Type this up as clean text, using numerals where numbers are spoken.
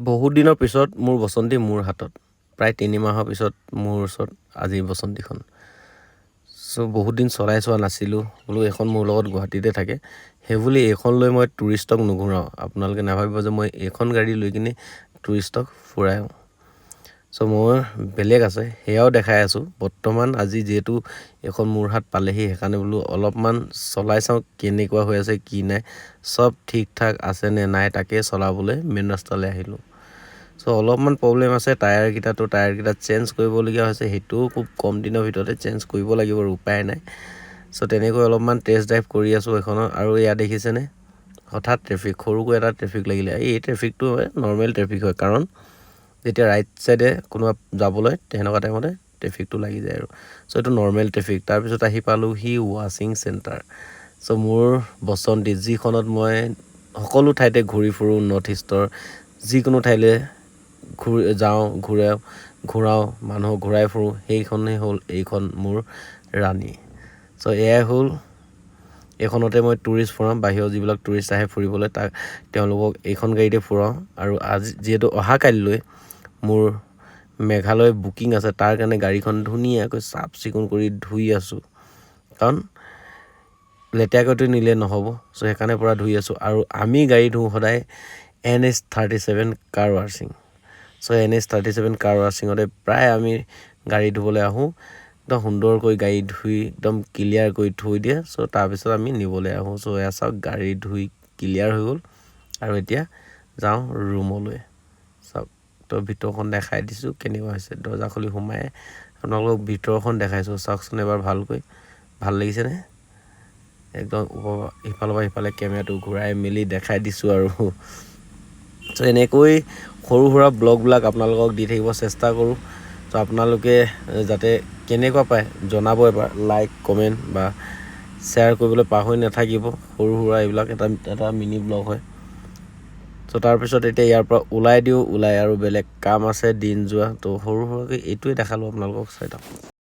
বহুত দিনৰ পিছত মোৰ বসন্তী মোৰ হাতত প্ৰায় 3 মাহৰ পিছত মোৰ ওচৰত আজি বসন্তীখন বহুত দিন চলাই চোৱা নাছিলোঁ বোলো এখন মোৰ লগত গুৱাহাটীতে থাকে সেইবুলি এইখন লৈ মই টুৰিষ্টক নুঘূৰাওঁ আপোনালোকে নাভাবিব যে মই এইখন গাড়ী লৈ কিনে টুৰিষ্টক ফুৰাওঁ মই বেলেগ আছে সেয়াও দেখাই আছোঁ বৰ্তমান আজি যেহেতু এখন মোৰ হাত পালেহি সেইকাৰণে বোলো অলপমান চলাই চাওঁ কেনেকুৱা হৈ আছে কি নাই সব ঠিক ঠাক আছে নে নাই তাকে চলাবলৈ মেইন ৰাস্তালৈ আহিলোঁ অলপমান প্ৰব্লেম আছে টায়াৰকেইটা চেঞ্জ কৰিবলগীয়া হৈছে সেইটোও খুব কম দিনৰ ভিতৰতে চেঞ্জ কৰিব লাগিব আৰু উপায় নাই তেনেকৈ অলপমান টেষ্ট ড্ৰাইভ কৰি আছোঁ এখনৰ আৰু ইয়াত দেখিছেনে হঠাৎ সৰুকৈ এটা ট্ৰেফিক লাগিলে এই ট্ৰেফিকটো নৰ্মেল ট্ৰেফিক হয় কাৰণ যেতিয়া ৰাইট সাইডে কোনোবা যাবলৈ তেনেকুৱা টাইমতে ট্ৰেফিকটো লাগি যায় আৰু এইটো নৰ্মেল ট্ৰেফিক তাৰপিছত আহি পালোহি ৱাশ্বিং চেণ্টাৰ মোৰ বসন্তী যিখনত মই সকলো ঠাইতে ঘূৰি ফুৰোঁ নৰ্থ ইষ্টৰ যিকোনো ঠাইলৈ ঘূৰাওঁ মানুহক ঘূৰাই ফুৰোঁ সেইখনেই হ'ল এইখন মোৰ ৰাণী এয়াই হ'ল এইখনতে মই টুৰিষ্ট ফুৰাম বাহিৰৰ যিবিলাক টুৰিষ্ট আহে ফুৰিবলৈ তেওঁলোকক এইখন গাড়ীতে ফুৰাওঁ আৰু আজি যিহেতু অহা কালিলৈ মোৰ মেঘালয় বুকিং আছে তাৰ কাৰণে গাড়ীখন ধুনীয়াকৈ চাফ চিকুণ কৰি ধুই আছোঁ কাৰণ লেতেৰাকৈতো নিলে নহ'ব সেইকাৰণে পৰা ধুই আছোঁ আৰু আমি গাড়ী ধুওঁ সদায় NH37 কাৰ ৱাশ্বিং NH37 কাৰ ৱাশ্বিঙতে প্ৰায় আমি গাড়ী ধুবলৈ আহোঁ একদম সুন্দৰকৈ গাড়ী ধুই একদম ক্লিয়াৰ কৰি থৈ দিয়ে তাৰপিছত আমি নিবলৈ আহোঁ এয়া চাওক গাড়ী ধুই ক্লিয়াৰ হৈ গ'ল আৰু এতিয়া যাওঁ ৰুমলৈ চাওক ভিতৰখন দেখাই দিছোঁ কেনেকুৱা হৈছে দৰ্জা খুলি সোমাই আপোনালোকক ভিতৰখন দেখাইছোঁ চাওকচোন এবাৰ ভালকৈ ভাল লাগিছেনে একদম ইফালৰ পৰা সিফালে কেমেৰাটো ঘূৰাই মেলি দেখাই দিছোঁ আৰু এনেকৈ সৰু সুৰা ব্লগবিলাক আপোনালোকক দি থাকিব চেষ্টা কৰোঁ আপোনালোকে যাতে কেনেকুৱা পায় জনাব এবাৰ লাইক কমেণ্ট বা শ্বেয়াৰ কৰিবলৈ পাহৰি নাথাকিব সৰু সুৰা এইবিলাক এটা মিনি ব্লগ হয় তাৰপিছত এতিয়া ইয়াৰ পৰা ওলাই আৰু বেলেগ কাম আছে দিন যোৱা সৰু সুৰাকৈ এইটোৱে দেখালোঁ আপোনালোকক চাই থাকক